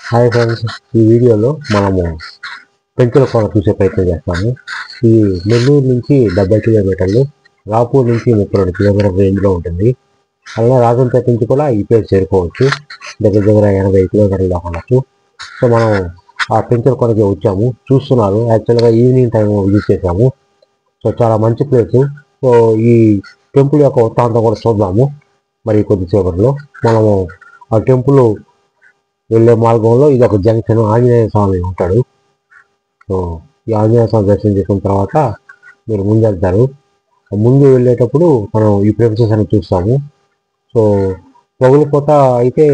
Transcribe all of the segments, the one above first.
Hi friends, ఈ వీడియోలో మనము పెంచుల కోన చూసే ప్రయత్నం చేస్తాము. ఈ నెల్లూరు నుంచి 70 కిలోమీటర్లు, రాపూర్ నుంచి 32 కిలోమీటర్ల రేంజ్లో ఉంటుంది. అలానే రాజంపేట నుంచి కూడా ఈ ప్లేస్ చేరుకోవచ్చు, దగ్గర దగ్గర 80 కిలోమీటర్ల దాకా ఉండొచ్చు. సో మనం ఆ పెంచుల కోనకి వచ్చాము. చూస్తున్నారు, యాక్చువల్గా ఈవినింగ్ టైం విజిట్ చేసాము. సో చాలా మంచి ప్లేసు. సో ఈ టెంపుల్ యొక్క వృత్తాంతం కూడా చూద్దాము. మరి కొద్దిసేపట్లో మనము ఆ టెంపుల్ వెళ్ళే మార్గంలో ఇది ఒక జంక్షన్. ఆంజనేయ స్వామి ఉంటాడు. సో ఈ ఆంజనేయ స్వామి దర్శనం చేసిన తర్వాత మీరు ముందెళ్తారు. ముందు వెళ్ళేటప్పుడు మనం ఈ ప్రెమిసెస్ అని చూస్తాము. సో పగులు పూట అయితే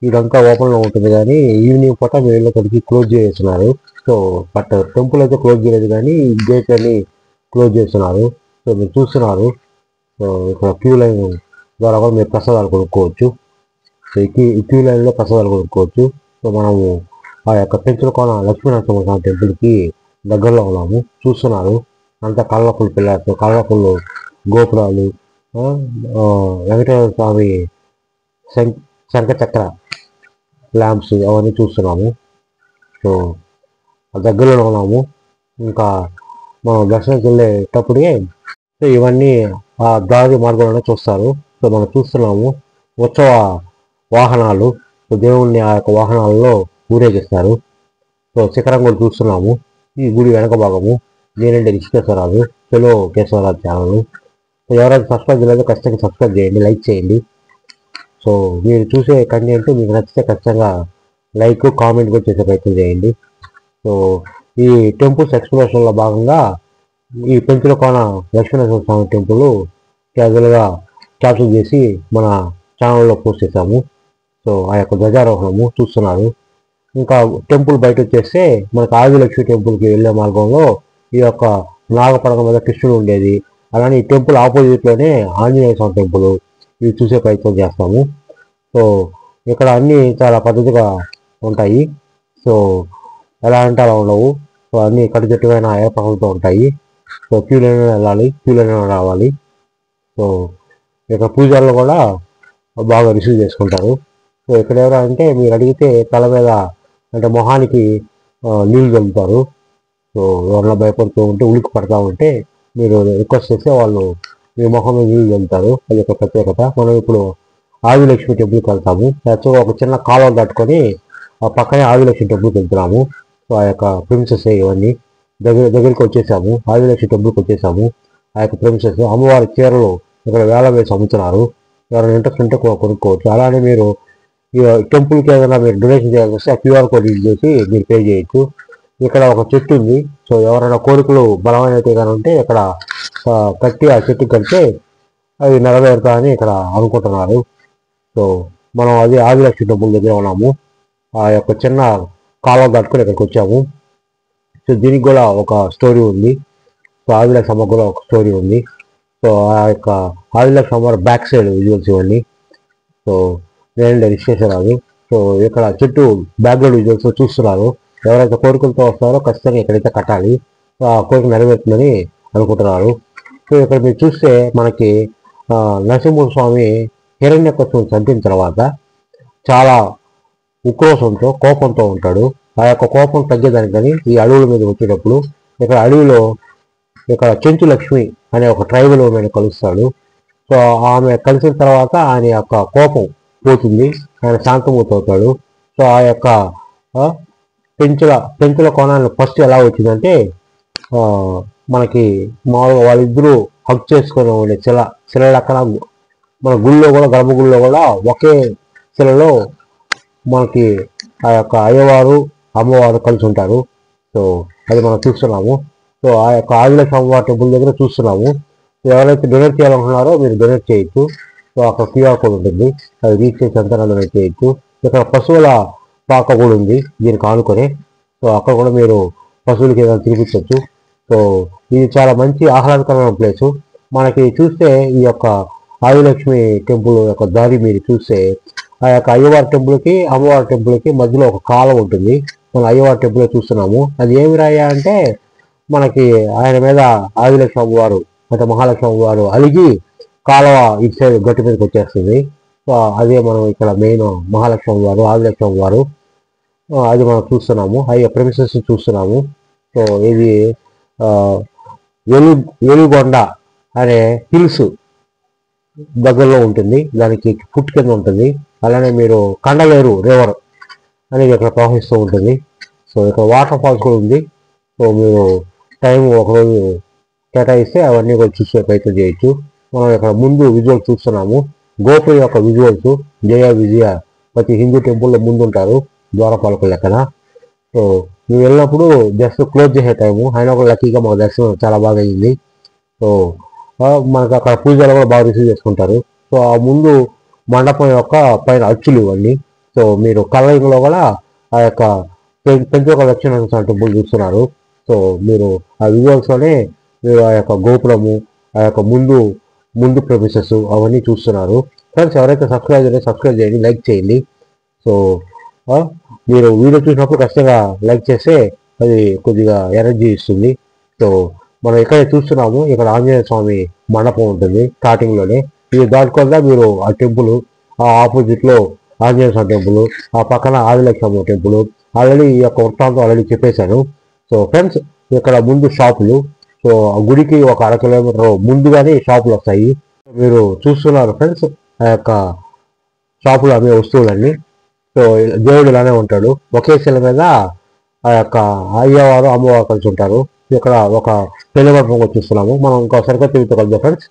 ఇదంతా ఓపెన్లో ఉంటుంది, కానీ ఈవినింగ్ పూట మీరు వెళ్ళేటప్పటికి క్లోజ్ చేస్తున్నారు. సో బట్ టెంపుల్ అయితే క్లోజ్ చేయలేదు, కానీ గేట్ అని క్లోజ్ చేస్తున్నారు. సో మీరు చూస్తున్నారు. సో ఇక్కడ క్యూ లైన్ ద్వారా కూడా మీరు ప్రసాదాలు కొనుక్కోవచ్చు. సో ఈ క్యూ లైన్లో ప్రసాదాలు కొనుక్కోవచ్చు. సో మనము ఆ యొక్క పెంచుల కోన లక్ష్మీనరసింహస్వామి టెంపుల్కి దగ్గరలో ఉన్నాము. చూస్తున్నారు, అంతా కలర్ఫుల్ పిల్లర్స్, కలర్ఫుల్ గోపురాలు, వెంకటేశ్వర స్వామి శంఖచక్ర ల్యాంప్స్ అవన్నీ చూస్తున్నాము. సో దగ్గరలో ఉన్నాము. ఇంకా మనం దర్శనంకి వెళ్ళేటప్పుడే సో ఇవన్నీ ఆ దారి మార్గంలోనే చూస్తారు. సో మనం చూస్తున్నాము ఉత్సవ వాహనాలు. సో దేవుణ్ణి ఆ యొక్క వాహనాలలో ఊరేగిస్తారు. సో శిఖరం కూడా చూస్తున్నాము. ఈ గుడి వెనక భాగము నేనంటే రిషికేశ్వరరాజు, తెలుగు కేశవరాజు ఛానల్. సో ఎవరైనా సబ్స్క్రైబ్ చేయలేదో ఖచ్చితంగా సబ్స్క్రైబ్ చేయండి, లైక్ చేయండి. సో మీరు చూసే కంటెంట్ మీకు నచ్చితే ఖచ్చితంగా లైక్, కామెంట్ కూడా చేసే ప్రయత్నం చేయండి. సో ఈ టెంపుల్స్ ఎక్స్ప్లోరేషన్లో భాగంగా ఈ పెంచుల కోన లక్ష్మీనరసింహ స్వామి టెంపుల్ క్యాజువల్గా క్యాప్చర్ చేసి మన ఛానల్లో పోస్ట్ చేశాము. సో ఆ యొక్క ధ్వజారోహణము చూస్తున్నారు. ఇంకా టెంపుల్ బయట వచ్చేస్తే మనకు ఆదిలక్ష్మి టెంపుల్కి వెళ్ళే మార్గంలో ఈ యొక్క నాగపడగ మీద కృష్ణుడు ఉండేది. అలానే ఈ టెంపుల్ ఆపోజిట్లోనే ఆంజనేయ స్వామి టెంపుల్, ఇవి చూసే ప్రయత్నం చేస్తాము. సో ఇక్కడ అన్నీ చాలా పద్ధతిగా ఉంటాయి. సో ఎలా అంటే అలా ఉండవు. సో అన్నీ కట్టుదిట్టమైన ఏర్పాట్లతో ఉంటాయి. సో క్యూ లైన్ వెళ్ళాలి, క్యూ లైన్ రావాలి. సో ఇక్కడ పూజలు కూడా బాగా రిసీవ్ చేసుకుంటారు. సో ఇక్కడ ఎవరు అంటే మీరు అడిగితే తల మీద అంటే మొహానికి నీళ్ళు చల్లుతారు. సో ఎవరన్నా భయపడుతూ ఉంటే, ఉలికి పడతా ఉంటే మీరు రిక్వెస్ట్ చేస్తే వాళ్ళు మీ మొహం మీద నీళ్ళు చల్లుతారు. అది ఒక ప్రత్యేకత. మనం ఇప్పుడు ఆదిలక్ష్మి టెంపుల్కి వెళ్తాము. యాక్చువల్గా ఒక చిన్న కాలువ దాటుకొని ఆ పక్కనే ఆదిలక్ష్మి టెంపుల్కి వెళ్తున్నాము. సో ఆ యొక్క ప్రిన్సెస్ ఇవన్నీ దగ్గరికి వచ్చేసాము. ఆదిలక్ష్మి టెంపుల్కి వచ్చేసాము. ఆ యొక్క ప్రిన్సెస్ అమ్మవారి చీరలు ఇక్కడ వేల వేసి అమ్ముతున్నారు. ఎవరైనా ఇంట్రెస్ట్ ఉంటే కొనుక్కోవచ్చు. అలానే మీరు ఈ టెంపుల్కి ఏదైనా మీరు డొనేషన్ చేయాల్సి వస్తే ఆ క్యూఆర్ కోడ్ యూజ్ చేసి మీరు పే చేయొచ్చు. ఇక్కడ ఒక చెట్టు ఉంది. సో ఎవరైనా కోరికలు బలమైనవి కానీ ఉంటే ఇక్కడ కట్టి ఆ చెట్టు కడితే అవి నెరవేరుతా అని ఇక్కడ అనుకుంటున్నారు. సో మనం అది ఆదిలక్ష్మి టెంపుల్ దగ్గర ఉన్నాము. ఆ యొక్క చిన్న కాలువ దాటుకొని ఇక్కడికి వచ్చాము. సో దీనికి కూడా ఒక స్టోరీ ఉంది. సో ఆదిలక్ష్మి అమ్మ కూడా ఒక స్టోరీ ఉంది. సో ఆ యొక్క ఆదిలక్ష్మి అమ్మవారి బ్యాక్ సైడ్ విజువల్స్ ఇవన్నీ. సో నేనంటే రిషికేశ్వరరాజు. సో ఇక్కడ చుట్టూ బ్యాక్గ్రౌండ్ విజువల్స్ చూస్తున్నారు. ఎవరైతే కోరికలతో వస్తారో ఖచ్చితంగా ఇక్కడైతే కట్టాలి. ఆ కోరిక నెరవేరుతుందని అనుకుంటున్నారు. సో ఇక్కడ మీరు చూస్తే మనకి నరసింహస్వామి హిరణ్యకశిపుని చంపిన తర్వాత చాలా ఉక్రోషంతో, కోపంతో ఉంటాడు. ఆ యొక్క కోపం తగ్గేదానికని ఈ అడవుల మీద వచ్చేటప్పుడు ఇక్కడ అడవిలో ఇక్కడ చెంచు లక్ష్మి అనే ఒక ట్రైబల్ ఉమెన్ కలుస్తాడు. సో ఆమె కలిసిన తర్వాత ఆయన యొక్క కోపం పోతుంది, ఆయన శాంతమూర్తి అవుతాడు. సో ఆ యొక్క పెంచుల కోణాన్ని ఫస్ట్ ఎలా వచ్చిందంటే మనకి మామూలుగా వాళ్ళిద్దరూ హక్ చేసుకొని ఉండే శిలలు అక్కడ మన గుళ్ళో కూడా, గర్భగుడిలో కూడా ఒకే శిలలో మనకి ఆ యొక్క అయ్యవారు, అమ్మవారు కలిసి ఉంటారు. సో అది మనం చూస్తున్నాము. సో ఆ యొక్క ఆదిలక్ష్మి అమ్మవారి టెంపుల్ దగ్గర చూస్తున్నాము. ఎవరైతే డొనేట్ చేయాలనుకున్నారో మీరు డొనేట్ చేయొచ్చు. సో అక్కడ క్యూఆర్ కోడ్ ఉంటుంది, అది రీచ్ చేసి అంతా డొనేట్ చేయొచ్చు. ఇక్కడ పశువుల పాక కూడా ఉంది దీనికి ఆనుకొని. సో అక్కడ కూడా మీరు పశువులకి ఏదైనా తినిపించవచ్చు. సో ఇది చాలా మంచి ఆహ్లాదకరమైన ప్లేసు. మనకి చూస్తే ఈ యొక్క ఆదిలక్ష్మి టెంపుల్ యొక్క దారి మీరు చూస్తే ఆ యొక్క అయ్యవారి టెంపుల్కి, అమ్మవారి టెంపుల్కి మధ్యలో ఒక కాలం ఉంటుంది. మనం అయ్యవారి టెంపుల్ చూస్తున్నాము. అది ఏమి రాయ అంటే మనకి ఆయన మీద ఆదిలక్ష్మి అమ్మవారు అంటే మహాలక్ష్మి అమ్మవారు అలిగి కాలువ ఇటు సైడ్ గట్టు మీదకి వచ్చేస్తుంది. సో అదే మనం ఇక్కడ మెయిన్ మహాలక్ష్మి అమ్మవారు, ఆదిలక్ష్మి అమ్మవారు. అది మనం చూస్తున్నాము, హై ప్రెమిసెస్ చూస్తున్నాము. సో ఇది ఆ, వెలుగొండ అనే హిల్స్ దగ్గరలో ఉంటుంది, దానికి ఫుట్ కింద ఉంటుంది. అలానే మీరు కండలేరు రివర్ అనేది ఇక్కడ ప్రవహిస్తూ ఉంటుంది. సో ఇక్కడ వాటర్ ఫాల్స్ కూడా ఉంది. సో మీరు టైం ఒకరోజు కేటాయిస్తే అవన్నీ కూడా చూసే ప్రయత్నం చేయొచ్చు. మనం ఇక్కడ ముందు విజువల్ చూస్తున్నాము, గోపురం యొక్క విజువల్స్. జయ విజయ ప్రతి హిందూ టెంపుల్లో ముందు ఉంటారు ద్వారపాలకులు లెక్కన. సో మేము వెళ్ళినప్పుడు జస్ట్ క్లోజ్ చేసే టైము, అయినా కూడా లక్కీగా మాకు దర్శనం చాలా బాగా అయింది. సో మనకు అక్కడ పూజలు కూడా బాగా రిసీవ్ చేసుకుంటారు. సో ఆ ముందు మండపం యొక్క పైన అచ్చులు ఇవన్నీ. సో మీరు కలరింగ్లో కూడా ఆ యొక్క పెంచొక లక్ష్మీనరసింహ టెంపుల్ చూస్తున్నారు. సో మీరు ఆ విజువల్స్లోనే మీరు ఆ యొక్క గోపురము, ఆ యొక్క ముందు ప్రెమిసెస్ అవన్నీ చూస్తున్నారు. ఫ్రెండ్స్, ఎవరైతే సబ్స్క్రైబ్ చేయండి, లైక్ చేయండి. సో మీరు వీడియో చూసినప్పుడు ఖచ్చితంగా లైక్ చేస్తే అది కొద్దిగా ఎనర్జీ ఇస్తుంది. సో మనం ఇక్కడ చూస్తున్నాము, ఇక్కడ ఆంజనేయ స్వామి మండపం ఉంటుంది స్టార్టింగ్లోనే. ఇది దాటుకోగా మీరు ఆ టెంపుల్, ఆ ఆపోజిట్లో ఆంజనేయ స్వామి టెంపుల్, ఆ పక్కన ఆదిలక్ష్మమ్మ టెంపుల్. ఆల్రెడీ ఈ యొక్క వృత్తాంతం ఆల్రెడీ చెప్పేశాను. సో ఫ్రెండ్స్, ఇక్కడ ముందు షాపులు. సో ఆ గుడికి ఒక 1/2 కిలోమీటర్ ముందుగానే షాపులు వస్తాయి. మీరు చూస్తున్నారు ఫ్రెండ్స్ ఆ యొక్క షాపులు అమ్మే వస్తువులన్నీ. సో దేవుడు ఇలానే ఉంటాడు, ఒకే శిల మీద ఆ యొక్క అయ్యవారు అమ్మవారు కలిసి ఉంటారు. ఇక్కడ ఒక పెళ్లి మండపం చూస్తున్నాము. మనం ఇంకా సరికొత్త కలుద్దాం ఫ్రెండ్స్.